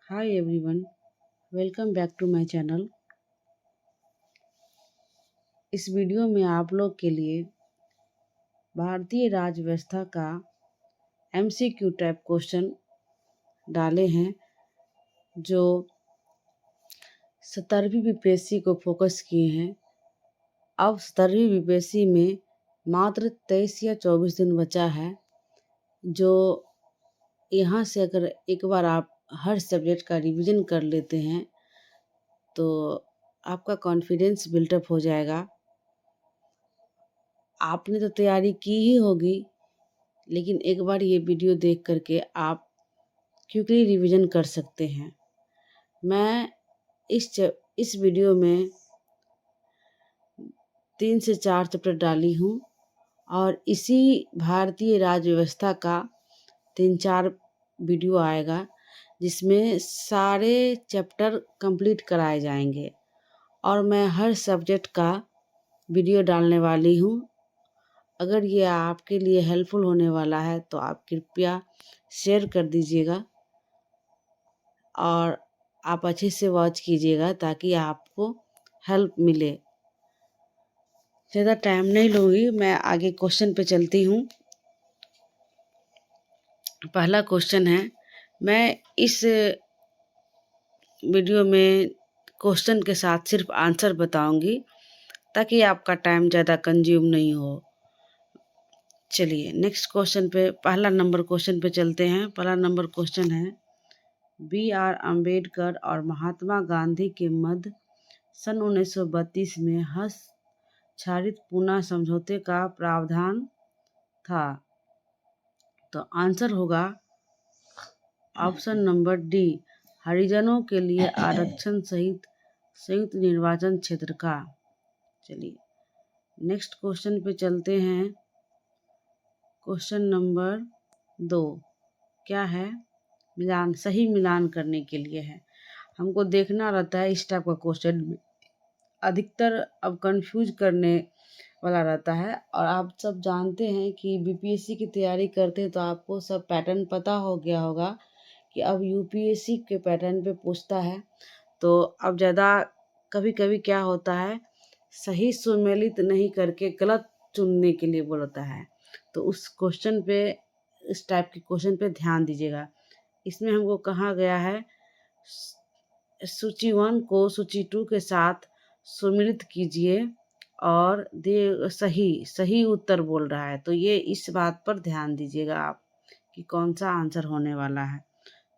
Hi everyone, welcome back to my channel। इस video में आप लोग के लिए भारतीय राज्य व्यवस्था का MCQ टाइप क्वेश्चन डाले हैं जो 17वीं बीपीएससी को फोकस किए हैं। अब 17वीं बीपीएससी में मात्र 23 या 24 दिन बचा है, जो यहाँ से अगर एक बार आप हर सब्जेक्ट का रिवीजन कर लेते हैं तो आपका कॉन्फिडेंस बिल्टअप हो जाएगा। आपने तो तैयारी की ही होगी, लेकिन एक बार ये वीडियो देख करके आप क्विकली रिवीजन कर सकते हैं। मैं इस वीडियो में 3 से 4 चैप्टर डाली हूँ और इसी भारतीय राज्य व्यवस्था का 3-4 वीडियो आएगा जिसमें सारे चैप्टर कंप्लीट कराए जाएंगे और मैं हर सब्जेक्ट का वीडियो डालने वाली हूँ। अगर ये आपके लिए हेल्पफुल होने वाला है तो आप कृपया शेयर कर दीजिएगा और आप अच्छे से वॉच कीजिएगा ताकि आपको हेल्प मिले। ज़्यादा टाइम नहीं लूँगी, मैं आगे क्वेश्चन पे चलती हूँ। पहला क्वेश्चन है, मैं इस वीडियो में क्वेश्चन के साथ सिर्फ आंसर बताऊंगी ताकि आपका टाइम ज़्यादा कंज्यूम नहीं हो। चलिए नेक्स्ट क्वेश्चन पे, पहला नंबर क्वेश्चन पे चलते हैं। पहला नंबर क्वेश्चन है, B.R. अम्बेडकर और महात्मा गांधी के मध्य सन 1932 में हस्ताक्षरित पूना समझौते का प्रावधान था। तो आंसर होगा ऑप्शन नंबर डी, हरिजनों के लिए आरक्षण सहित संयुक्त निर्वाचन क्षेत्र का। चलिए नेक्स्ट क्वेश्चन पे चलते हैं। क्वेश्चन नंबर 2 क्या है? सही मिलान करने के लिए है। हमको देखना रहता है इस टाइप का क्वेश्चन में अधिकतर अब कंफ्यूज करने वाला रहता है। और आप सब जानते हैं कि बीपीएससी की तैयारी करते हैं तो आपको सब पैटर्न पता हो गया होगा कि अब यूपीएससी के पैटर्न पे पूछता है। तो अब ज़्यादा कभी कभी क्या होता है, सही सुमेलित नहीं करके गलत चुनने के लिए बोलता है। तो उस क्वेश्चन पे, इस टाइप के क्वेश्चन पे ध्यान दीजिएगा। इसमें हमको कहा गया है सूची 1 को सूची 2 के साथ सम्मिलित कीजिए और सही उत्तर बोल रहा है। तो ये इस बात पर ध्यान दीजिएगा आप कि कौन सा आंसर होने वाला है।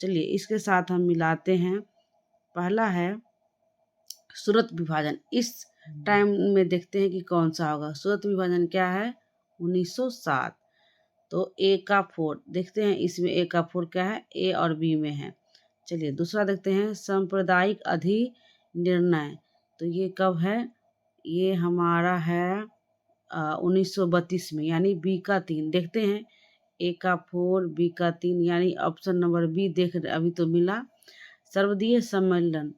चलिए इसके साथ हम मिलाते हैं। पहला है सूरत विभाजन। इस टाइम में देखते हैं कि कौन सा होगा। सूरत विभाजन क्या है? 1907। तो ए का 4 देखते हैं, इसमें ए का 4 क्या है? ए और बी में है। चलिए दूसरा देखते हैं, सांप्रदायिक अधिनिर्णय। तो ये कब है? ये हमारा है 1932 में, यानी बी का 3। देखते हैं ए का 4 बी का 3, यानी ऑप्शन नंबर बी देख रहे अभी तो मिला। सर्वदलीय सम्मेलन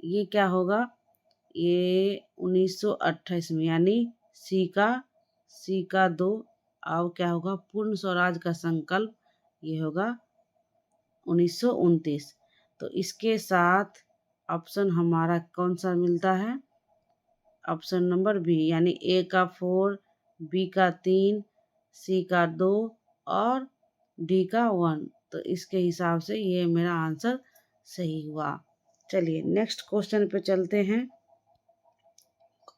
ये क्या होगा? ये 1928 में, यानी सी का 2। अब क्या होगा? पूर्ण स्वराज का संकल्प, ये होगा 1929। तो इसके साथ ऑप्शन हमारा कौन सा मिलता है? ऑप्शन नंबर बी, यानी ए का 4 बी का 3 सी का 2 और डी का 1। तो इसके हिसाब से ये मेरा आंसर सही हुआ। चलिए नेक्स्ट क्वेश्चन पे चलते हैं।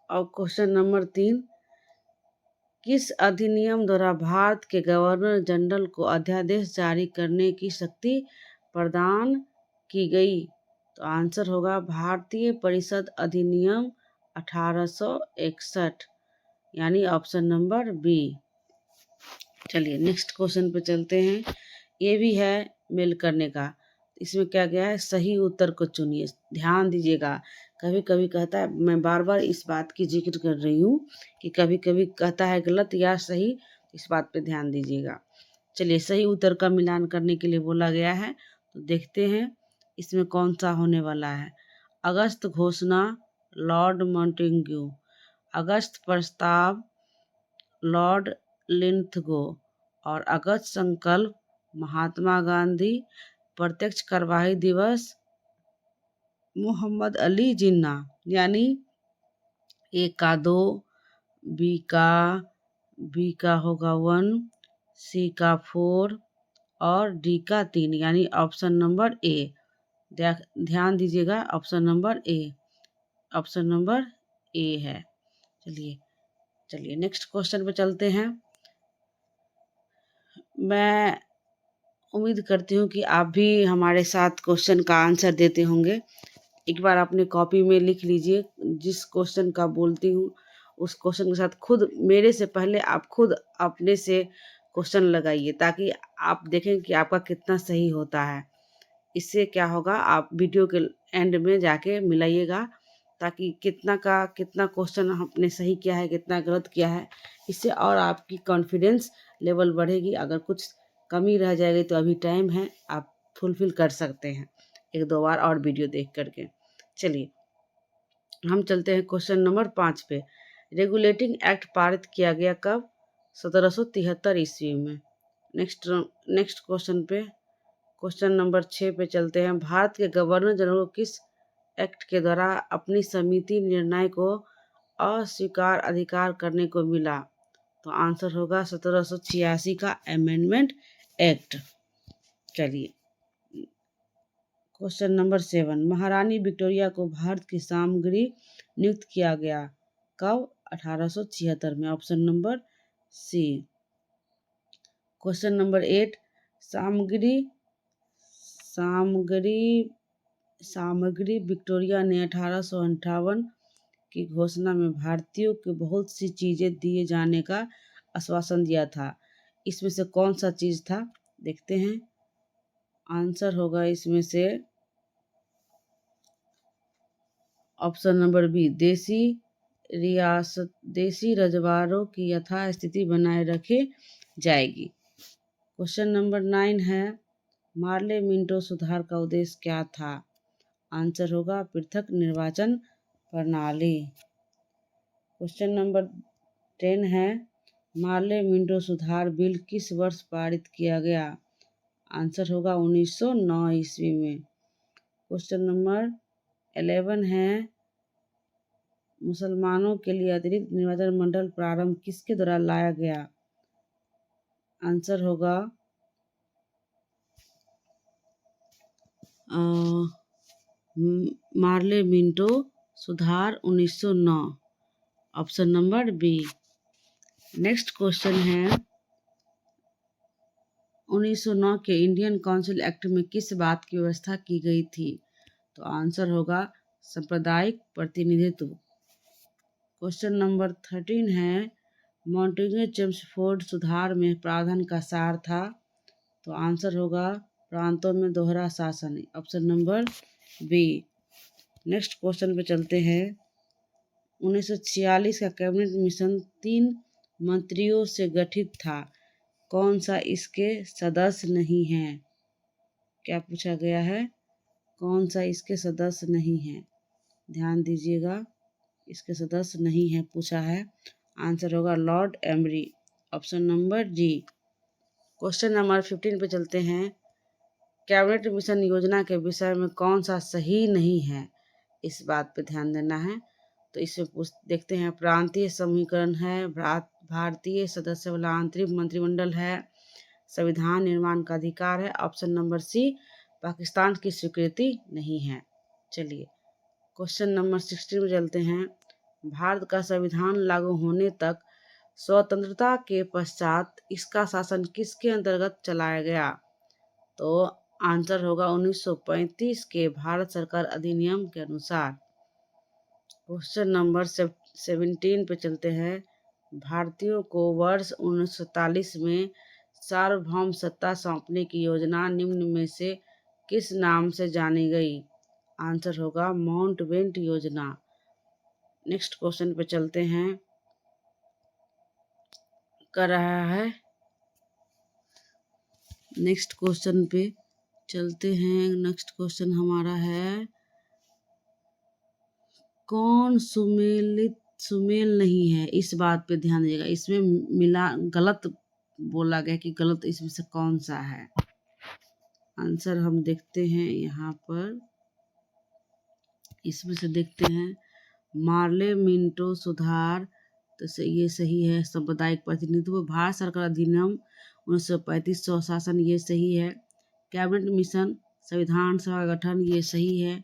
और क्वेश्चन नंबर 3, किस अधिनियम द्वारा भारत के गवर्नर जनरल को अध्यादेश जारी करने की शक्ति प्रदान की गई? तो आंसर होगा भारतीय परिषद अधिनियम 1861, यानी ऑप्शन नंबर बी। चलिए नेक्स्ट क्वेश्चन पे चलते हैं। ये भी है मेल करने का। इसमें क्या गया है? सही उत्तर को चुनिए। ध्यान दीजिएगा, कभी कभी कहता है, मैं बार बार इस बात की जिक्र कर रही हूँ कि कभी कभी कहता है गलत या सही, इस बात पे ध्यान दीजिएगा। चलिए सही उत्तर का मिलान करने के लिए बोला गया है, तो देखते हैं इसमें कौन सा होने वाला है। अगस्त घोषणा लॉर्ड मॉन्टेग्यू, अगस्त प्रस्ताव लॉर्ड लिंथगो और अगस्त संकल्प महात्मा गांधी, प्रत्यक्ष कार्यवाही दिवस मोहम्मद अली जिन्ना, यानी ए का 2, बी का होगा 1, सी का 4 और डी का 3, यानी ऑप्शन नंबर ए। ध्यान दीजिएगा, ऑप्शन नंबर ए है। चलिए नेक्स्ट क्वेश्चन पे चलते हैं। मैं उम्मीद करती हूँ कि आप भी हमारे साथ क्वेश्चन का आंसर देते होंगे। एक बार अपने कॉपी में लिख लीजिए, जिस क्वेश्चन का बोलती हूँ उस क्वेश्चन के साथ खुद मेरे से पहले आप खुद अपने से क्वेश्चन लगाइए, ताकि आप देखें कि आपका कितना सही होता है। इससे क्या होगा, आप वीडियो के एंड में जाके मिलाइएगा, ताकि कितना का कितना क्वेश्चन आपने सही किया है, कितना गलत किया है। इससे और आपकी कॉन्फिडेंस लेवल बढ़ेगी। अगर कुछ कमी रह जाएगी तो अभी टाइम है, आप फुलफिल कर सकते हैं 1-2 बार और वीडियो देख करके। चलिए हम चलते हैं क्वेश्चन नंबर 5 पे। रेगुलेटिंग एक्ट पारित किया गया कब? 1773 ईस्वी में। नेक्स्ट क्वेश्चन पे, क्वेश्चन नंबर 6 पे चलते हैं। भारत के गवर्नर जनरल को किस एक्ट के द्वारा अपनी समिति निर्णय को अस्वीकार अधिकार करने को मिला? तो आंसर होगा 1786 का अमेंडमेंट एक्ट। चलिए क्वेश्चन नंबर 7, महारानी विक्टोरिया को भारत की सामग्री नियुक्त किया गया कब? 1876 में, option number C. Question number 8, सामग्री विक्टोरिया ने 1858 की घोषणा में भारतीयों को बहुत सी चीजें दिए जाने का आश्वासन दिया था। इसमें से कौन सा चीज था? देखते हैं। आंसर होगा इसमें से ऑप्शन नंबर बी, देसी रजवाड़ों की यथास्थिति बनाए रखी जाएगी। क्वेश्चन नंबर 9 है, मार्ले मिंटो सुधार का उद्देश्य क्या था? आंसर होगा पृथक निर्वाचन प्रणाली। क्वेश्चन नंबर 10 है, मार्ले मिंटो सुधार बिल किस वर्ष पारित किया गया? आंसर होगा 1909 ईस्वी में। क्वेश्चन नंबर 11 है, मुसलमानों के लिए अतिरिक्त निर्वाचन मंडल प्रारंभ किसके द्वारा लाया गया? आंसर होगा मार्ले मिंटो सुधार 1909, option number B. Next question है, 1909 के इंडियन काउंसिल एक्ट में किस बात की व्यवस्था की गई थी? तो आंसर होगा सांप्रदायिक प्रतिनिधित्व। क्वेश्चन नंबर 13 है, मॉन्टेग्यू चेम्सफोर्ड सुधार में प्रावधान का सार था? तो आंसर होगा प्रांतों में दोहरा शासन, option number B. Next question पे चलते हैं। 1946 का कैबिनेट मिशन 3 मंत्रियों से गठित था, कौन सा इसके सदस्य नहीं है? क्या पूछा गया है? कौन सा इसके सदस्य नहीं है? ध्यान दीजिएगा, इसके सदस्य नहीं है पूछा है। आंसर होगा Lord Embury, option number D. Question number 15 पे चलते हैं। कैबिनेट मिशन योजना के विषय में कौन सा सही नहीं है? इस बात पे ध्यान देना है। तो इसमें देखते हैं, प्रांतीय समूहीकरण है, भारतीय सदस्य वाला आंतरिक मंत्रिमंडल है, संविधान निर्माण का अधिकार है, ऑप्शन नंबर सी, पाकिस्तान की स्वीकृति नहीं है। चलिए क्वेश्चन नंबर 16 में चलते हैं। भारत का संविधान लागू होने तक स्वतंत्रता के पश्चात इसका शासन किसके अंतर्गत चलाया गया? तो आंसर होगा 1935 के भारत सरकार अधिनियम के अनुसार। क्वेश्चन नंबर 17 पे चलते हैं। भारतीयों को वर्ष 1947 में सार्वभौम सत्ता सौंपने की योजना निम्न में से किस नाम से जानी गई? आंसर होगा माउंटबेटन योजना। नेक्स्ट क्वेश्चन पे चलते हैं। कर रहा है, नेक्स्ट क्वेश्चन पे चलते हैं। नेक्स्ट क्वेश्चन हमारा है, कौन सुमेल नहीं है? इस बात पे ध्यान दीजिएगा, इसमें मिला गलत बोला गया कि गलत इसमें से कौन सा है? आंसर हम देखते हैं यहाँ पर। इसमें से देखते हैं मार्ले मिंटो सुधार, तो ये सही है। सांप्रदायिक प्रतिनिधित्व, भारत सरकार अधिनियम 1935 स्वशासन, ये सही है। कैबिनेट मिशन, संविधान सभा गठन, ये सही है।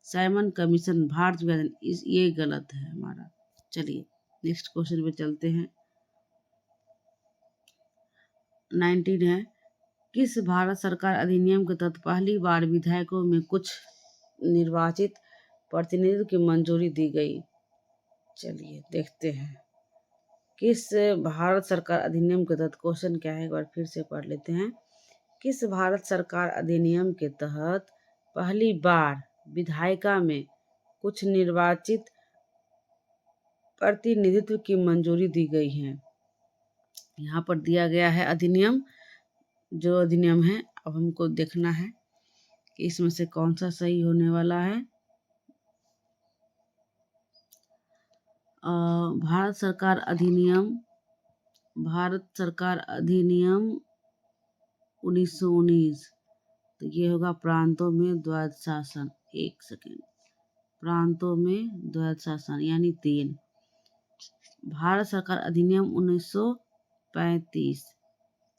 साइमन कमीशन, भारत विभाजन, ये गलत है हमारा। चलिए नेक्स्ट क्वेश्चन पे चलते हैं। 19 है, किस भारत सरकार अधिनियम के तहत पहली बार विधायकों में कुछ निर्वाचित प्रतिनिधित्व की मंजूरी दी गई? चलिए देखते हैं किस भारत सरकार अधिनियम के तहत। क्वेश्चन क्या है एक बार फिर से पढ़ लेते हैं। किस भारत सरकार अधिनियम के तहत पहली बार विधायिका में कुछ निर्वाचित प्रतिनिधित्व की मंजूरी दी गई है? यहाँ पर दिया गया है अधिनियम, जो अधिनियम है अब हमको देखना है कि इसमें से कौन सा सही होने वाला है। भारत सरकार अधिनियम 1919, तो ये होगा प्रांतों में द्वैध शासन। एक सेकेंड, प्रांतों में द्वैध शासन यानी 3। भारत सरकार अधिनियम 1935,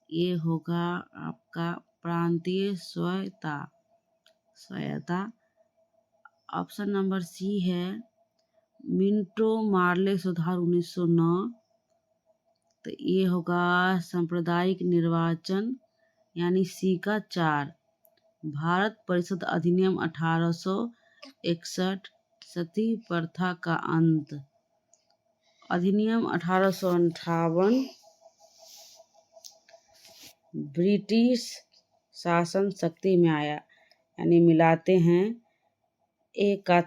ये होगा आपका प्रांतीय स्वायत्ता। ऑप्शन नंबर सी है मिंटो मार्ले सुधार 1909, तो ये होगा सांप्रदायिक निर्वाचन यानी सी का 4। भारत परिषद अधिनियम 1861, सती प्रथा का अंत। अधिनियम 1858, ब्रिटिश शासन शक्ति में आया, यानी मिलाते हैं ए का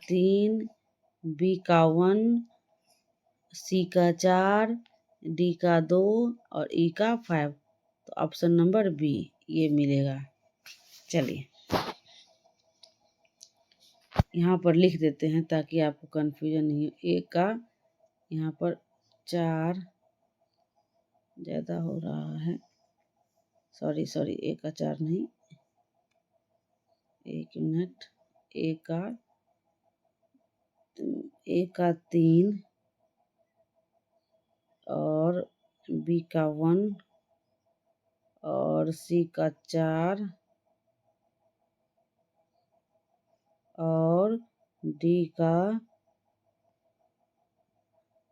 3, बी का 1, सी का 4, डी का 2 और ई का 5, तो ऑप्शन नंबर बी ये मिलेगा। चलिए यहाँ पर लिख देते हैं ताकि आपको कंफ्यूजन नहीं हो। ए का यहाँ पर 4 ज़्यादा हो रहा है, सॉरी ए का 4 नहीं, एक मिनट। ए का 3 और बी का 1 और सी का 4 और डी का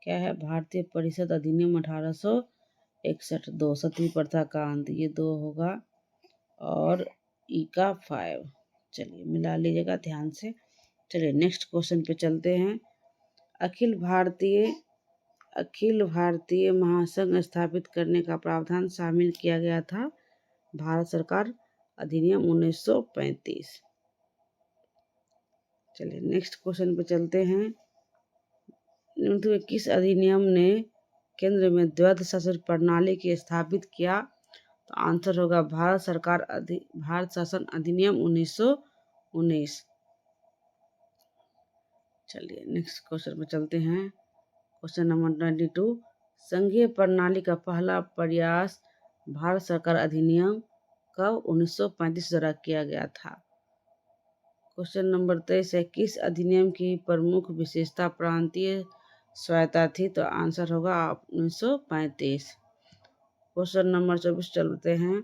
क्या है, भारतीय परिषद अधिनियम 1861, 2 सती प्रथा का अंत, ये 2 होगा और ई का 5। चलिए मिला लीजिएगा ध्यान से। चलिए नेक्स्ट क्वेश्चन पे चलते हैं। अखिल भारतीय महासंघ स्थापित करने का प्रावधान शामिल किया गया था भारत सरकार अधिनियम 1935। चलिए नेक्स्ट क्वेश्चन पे चलते हैं। किस अधिनियम ने केंद्र में द्वैध शासन प्रणाली की स्थापित किया? तो आंसर होगा भारत शासन अधिनियम 1919। चलिए नेक्स्ट क्वेश्चन पे चलते हैं। क्वेश्चन नंबर 22, संघीय प्रणाली का पहला प्रयास भारत सरकार अधिनियम कब 1935 द्वारा किया गया था? क्वेश्चन नंबर 23 है, किस अधिनियम की प्रमुख विशेषता प्रांतीय स्वायत्ता थी? तो आंसर होगा 1935। क्वेश्चन नंबर 24 चलते हैं।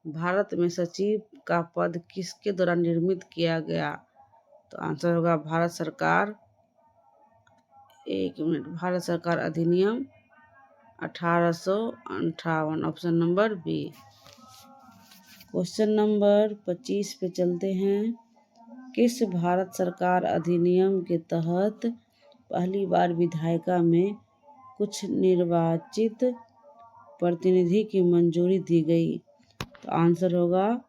भारत में सचिव का पद किसके द्वारा निर्मित किया गया? तो आंसर होगा भारत सरकार अधिनियम 1858, option number B. Question number 25 पे चलते हैं। किस भारत सरकार अधिनियम के तहत पहली बार विधायिका में कुछ निर्वाचित प्रतिनिधि की मंजूरी दी गई? तो आंसर होगा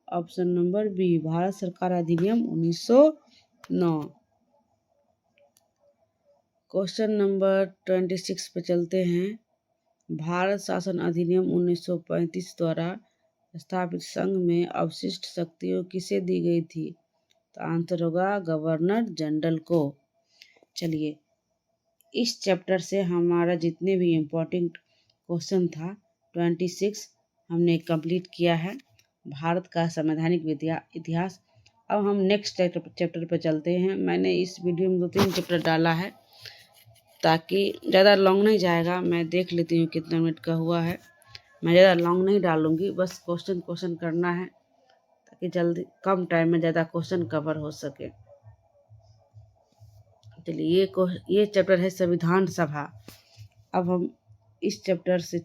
ऑप्शन नंबर बी, भारत सरकार अधिनियम 1909। क्वेश्चन नंबर 26 पे चलते हैं। भारत शासन अधिनियम 1935 द्वारा स्थापित संघ में अवशिष्ट शक्तियों किसे दी गई थी? तो आंसर होगा गवर्नर जनरल को। चलिए इस चैप्टर से हमारा जितने भी इम्पोर्टेंट क्वेश्चन था 26 हमने कंप्लीट किया है। भारत का संवैधानिक इतिहास अब हम नेक्स्ट चैप्टर पे चलते हैं। मैंने इस वीडियो में 2-3 चैप्टर डाला है ताकि ज़्यादा लॉन्ग नहीं जाएगा। मैं देख लेती हूँ कितना मिनट का हुआ है। मैं ज़्यादा लॉन्ग नहीं डालूँगी, बस क्वेश्चन करना है ताकि जल्दी कम टाइम में ज़्यादा क्वेश्चन कवर हो सके। चलिए ये चैप्टर है संविधान सभा। अब हम इस चैप्टर से